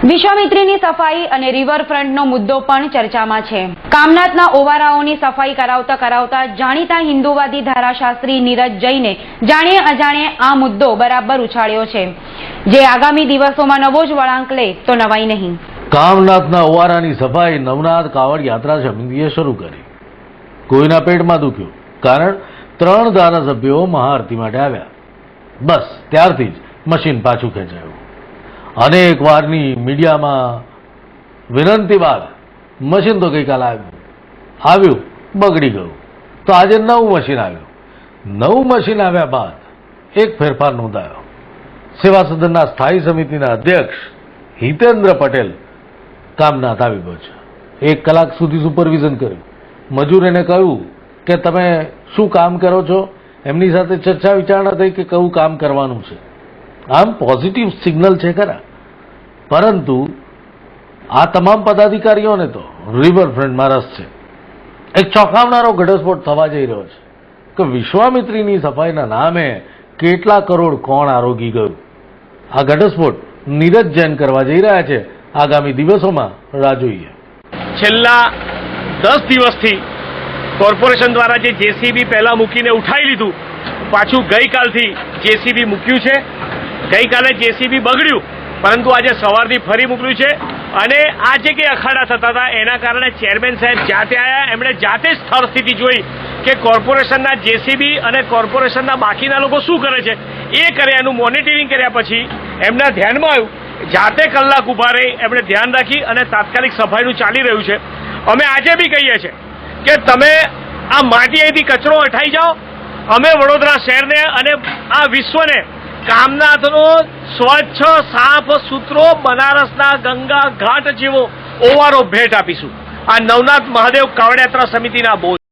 વિશ્વામિત્રીની સફાઈ અને રિવરફ્રન્ટનો મુદ્દો પણ ચર્ચામાં છે। કામનાથના ઓવારાઓની સફાઈ કરાવતા જાણીતા હિન્દુવાદી ધારાશાસ્ત્રી નીરજ જૈને જાણે અજાણે આ મુદ્દો બરાબર ઉછાળ્યો છે, જે આગામી દિવસોમાં નવો જ વળાંક લે તો નવાઈ નહીં। કામનાથના ઓવારાની સફાઈ નવનાથ કાવડ યાત્રા સમિતિએ શરૂ કરી। કોઈના પેટમાં દુખ્યું, કારણ 3 ધારાસભ્યો મહાઆરતી માટે આવ્યા। બસ ત્યારથી જ મશીન પાછું ખેંચાયું। અનેક વારની મીડિયામાં વિનંતી બાદ મશીન તો ગઈકાલે આવ્યું, બગડી ગયું, તો આજે નવું મશીન આવ્યું। નવું મશીન આવ્યા બાદ એક ફેરફાર નોંધાયો। સેવા સદનના સ્થાયી સમિતિના અધ્યક્ષ હિતેન્દ્ર પટેલ કામનાથ આવી પહોંચ્યા। 1 કલાક સુધી સુપરવિઝન કર્યું। મજૂરોને કહ્યું કે તમે શું કામ કરો છો, એમની સાથે ચર્ચા વિચારણા થઈ કે કયું કામ કરવાનું છે। આમ પોઝિટિવ સિગ્નલ છે ખરા, પરંતુ આ તમામ પદાધિકારીઓને તો રિવરફ્રન્ટમાં રસ છે। એક ચોંકાવનારો ઘટસ્ફોટ થવા જઈ રહ્યો છે કે વિશ્વામિત્રીની સફાઈના નામે કેટલા કરોડ કોણ આરોગી ગયું। આ ઘટસ્ફોટ નીરજ જૈન કરવા જઈ રહ્યા છે। આગામી દિવસોમાં રાહ જોઈએ। છેલ્લા 10 દિવસથી કોર્પોરેશન દ્વારા જે જેસીબી પહેલા મૂકીને ઉઠાવી લીધું, પાછું ગઈકાલથી જેસીબી મૂક્યું છે। ગઈકાલે જેસીબી બગડ્યું, પરંતુ આજે સવારથી ફરી મોકલ્યું છે। અને આ જે કંઈ અખાડા થતા હતા એના કારણે ચેરમેન સાહેબ જાતે આવ્યા। એમણે જાતે જ સ્થળ સ્થિતિ જોઈ કે કોર્પોરેશનના જેસીબી અને કોર્પોરેશનના બાકીના લોકો શું કરે છે, એ કર્યા, એનું મોનિટરિંગ કર્યા પછી એમના ધ્યાનમાં આવ્યું, જાતે કલાક ઊભા રહી એમણે ધ્યાન રાખી અને તાત્કાલિક સફાઈનું ચાલી રહ્યું છે। અમે આજે બી કહીએ છીએ કે તમે આ માટી અહીંથી કચરો હટાઈ જાઓ। અમે વડોદરા શહેરને અને આ વિશ્વને કામનાથનો સ્વચ્છ સાફ સુથરો બનારસના ગંગા ઘાટ જેવો ઓવારો ભેટ આપીશું। આ નવનાથ મહાદેવ કાવડ યાત્રા સમિતિના બોધ।